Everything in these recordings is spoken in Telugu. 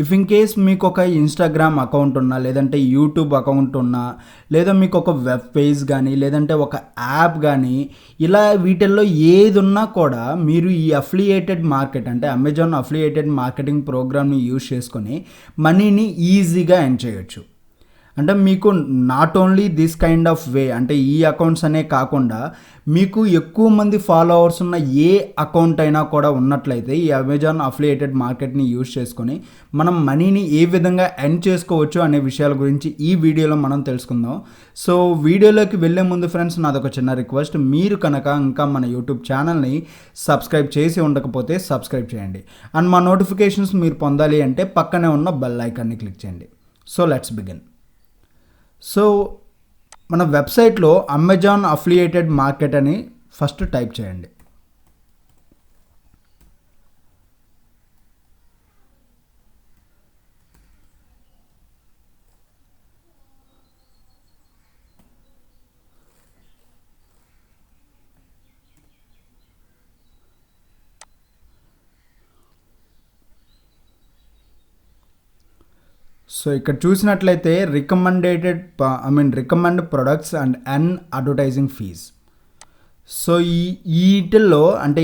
ఇఫ్ ఇన్ కేస్ మీకు ఒక ఇన్స్టాగ్రామ్ అకౌంట్ ఉన్నా, లేదంటే యూట్యూబ్ అకౌంట్ ఉన్నా, లేదా మీకు ఒక వెబ్ పేజ్ కానీ, లేదంటే ఒక యాప్ కానీ, ఇలా వీటిల్లో ఏది ఉన్నా కూడా మీరు ఈ అఫిలియేటెడ్ మార్కెట్ అంటే అమెజాన్ అఫిలియేటెడ్ మార్కెటింగ్ ప్రోగ్రామ్ని యూజ్ చేసుకొని మనీని ఈజీగా ఎర్న్ చేయొచ్చు. అంటే మీకు not only this kind of way, అంటే ఈ అకౌంట్స్ అనే కాకుండా మీకు ఎక్కువ మంది ఫాలోవర్స్ ఉన్న ఏ అకౌంట్ అయినా కూడా ఉన్నట్లయితే ఈ అమెజాన్ అఫిలియేటెడ్ మార్కెట్ని యూజ్ చేసుకొని మనం మనీని ఏ విధంగా ఎర్న్ చేసుకోవచ్చు అనే విషయాల గురించి ఈ వీడియోలో మనం తెలుసుకుందాం. సో వీడియోలోకి వెళ్ళే ముందు ఫ్రెండ్స్, నాదొక చిన్న రిక్వెస్ట్, మీరు కనుక ఇంకా మన యూట్యూబ్ ఛానల్ని సబ్స్క్రైబ్ చేసి ఉండకపోతే సబ్స్క్రైబ్ చేయండి. అండ్ మా నోటిఫికేషన్స్ మీరు పొందాలి అంటే పక్కనే ఉన్న బెల్ ఐకాన్ని క్లిక్ చేయండి. So let's begin. సో మన వెబ్సైట్లో అమెజాన్ అఫిలియేటెడ్ మార్కెట్ అని ఫస్ట్ టైప్ చేయండి. సో ఇక్కడ చూసినట్లయితే recommend products and advertising fees. So వీటిల్లో అంటే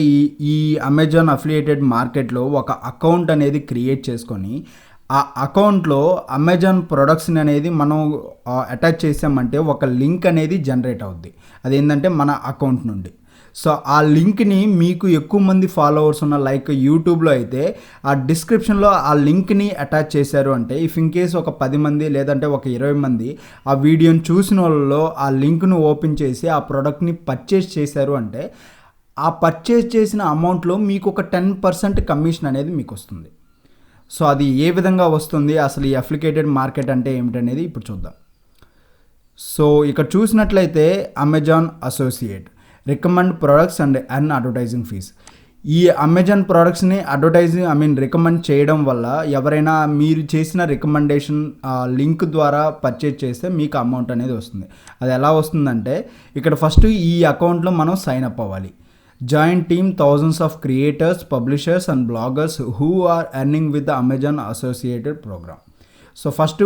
ఈ అమెజాన్ అఫిలియేటెడ్ మార్కెట్లో ఒక అకౌంట్ అనేది క్రియేట్ చేసుకొని ఆ అకౌంట్లో అమెజాన్ ప్రొడక్ట్స్ని అనేది మనం అటాచ్ చేసామంటే ఒక లింక్ అనేది జనరేట్ అవుద్ది. అదేంటంటే మన అకౌంట్ నుండి. సో ఆ లింక్ని మీకు ఎక్కువ మంది ఫాలోవర్స్ ఉన్న లైక్ యూట్యూబ్లో అయితే ఆ డిస్క్రిప్షన్లో ఆ లింక్ని అటాచ్ చేశారు అంటే ఇఫ్ ఇన్ కేస్ ఒక 10 మంది లేదంటే ఒక 20 మంది ఆ వీడియోని చూసిన వాళ్ళలో ఆ లింక్ను ఓపెన్ చేసి ఆ ప్రోడక్ట్ని పర్చేస్ చేశారు అంటే ఆ పర్చేస్ చేసిన అమౌంట్లో మీకు ఒక 10% కమిషన్ అనేది మీకు వస్తుంది. సో అది ఏ విధంగా వస్తుంది, అసలు ఈ అఫిలియేటెడ్ మార్కెట్ అంటే ఏమిటనేది ఇప్పుడు చూద్దాం. సో ఇక్కడ చూసినట్లయితే Amazon associate recommend products and advertising fees. ఈ అమెజాన్ ప్రొడక్ట్స్ని రికమెండ్ చేయడం వల్ల ఎవరైనా మీరు చేసిన రికమెండేషన్ లింక్ ద్వారా పర్చేజ్ చేస్తే మీకు అమౌంట్ అనేది వస్తుంది. అది ఎలా వస్తుందంటే ఇక్కడ ఫస్ట్ ఈ అకౌంట్లో మనం సైన్ అప్ అవ్వాలి. Join team thousands of creators, publishers and bloggers who are earning with the Amazon associated program. So first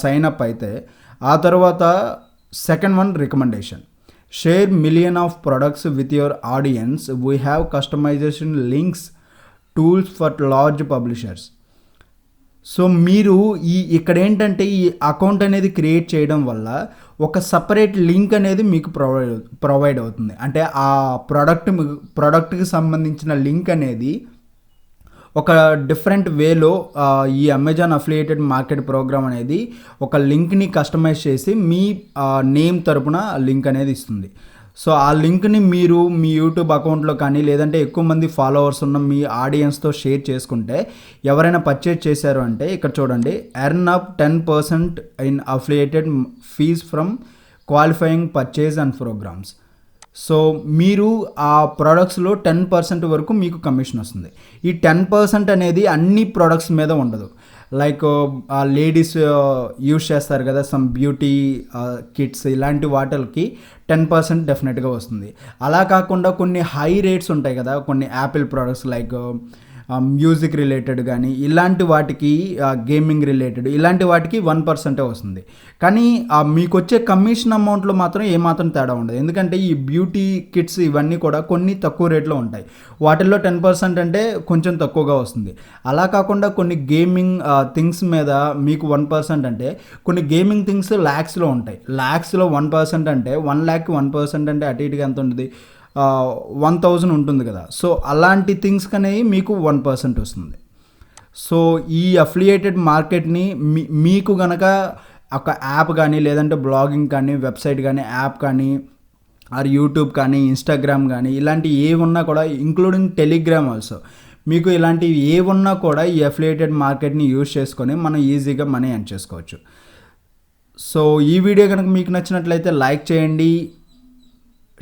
sign up అయితే ఆ తర్వాత second one recommendation. Share million of products with your audience. We have customization links tools for large publishers. So మీరు ఇక్కడ ఏంటంటే ఈ అకౌంట్ అనేది క్రియేట్ చేయడం వల్ల ఒక సపరేట్ లింక్ అనేది మీకు ప్రొవైడ్ అవుతుంది. అంటే ఆ ప్రోడక్ట్కి సంబంధించిన లింక్ అనేది ఒక డిఫరెంట్ వేలో ఈ అమెజాన్ అఫిలియేటెడ్ మార్కెట్ ప్రోగ్రామ్ అనేది ఒక లింక్ని కస్టమైజ్ చేసి మీ నేమ్ తరపున లింక్ అనేది ఇస్తుంది. సో ఆ లింక్ని మీరు మీ యూట్యూబ్ అకౌంట్లో కానీ లేదంటే ఎక్కువ మంది ఫాలోవర్స్ ఉన్న మీ ఆడియన్స్తో షేర్ చేసుకుంటే ఎవరైనా పర్చేజ్ చేశారు అంటే ఇక్కడ చూడండి, earn up 10% in affiliated fees from qualifying purchase and programs. So మీరు ఆ ప్రోడక్ట్స్లో 10% వరకు మీకు కమిషన్ వస్తుంది. ఈ 10% అనేది అన్ని ప్రోడక్ట్స్ మీద ఉండదు. లైక్ లేడీస్ యూజ్ చేస్తారు కదా, సమ్ బ్యూటీ కిట్స్, ఇలాంటి వాటికి 10% డెఫినెట్గా వస్తుంది. అలా కాకుండా కొన్ని హై రేట్స్ ఉంటాయి కదా, కొన్ని Apple products like music related కానీ ఇలాంటి వాటికి, గేమింగ్ రిలేటెడ్ ఇలాంటి వాటికి 1% వస్తుంది. కానీ మీకు వచ్చే కమిషన్ అమౌంట్లో మాత్రం ఏమాత్రం తేడా ఉండదు. ఎందుకంటే ఈ బ్యూటీ కిట్స్ ఇవన్నీ కూడా కొన్ని తక్కువ రేట్లో ఉంటాయి. వాటిల్లో 10% అంటే కొంచెం తక్కువగా వస్తుంది. అలా కాకుండా కొన్ని గేమింగ్ థింగ్స్ మీద మీకు 1% అంటే కొన్ని గేమింగ్ థింగ్స్ ల్యాక్స్లో ఉంటాయి. ల్యాక్స్లో 1% అంటే 1 lakh 1% అంటే అటు ఇటుగా ఎంత ఉంటుంది, 1000 ఉంటుంది కదా. సో అలాంటి థింగ్స్ అనేవి మీకు 1% వస్తుంది. సో ఈ అఫిలియేటెడ్ మార్కెట్ని మీకు గనక ఒక యాప్ కానీ లేదంటే బ్లాగింగ్ కానీ వెబ్సైట్ కానీ యాప్ కానీ ఆర్ యూట్యూబ్ కానీ ఇన్స్టాగ్రామ్ కానీ ఇలాంటి ఏమున్నా కూడా ఇంక్లూడింగ్ టెలిగ్రామ్ ఆల్సో, మీకు ఇలాంటివి ఏమున్నా కూడా ఈ అఫిలియేటెడ్ మార్కెట్ని యూజ్ చేసుకొని మనం ఈజీగా మనీ ఎర్న్ చేసుకోవచ్చు. సో ఈ వీడియో కనుక మీకు నచ్చినట్లయితే లైక్ చేయండి,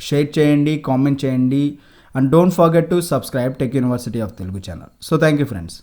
షేర్ చేయండి, కామెంట్ చేయండి, and don't forget to subscribe tech university of Telugu channel. So thank you friends.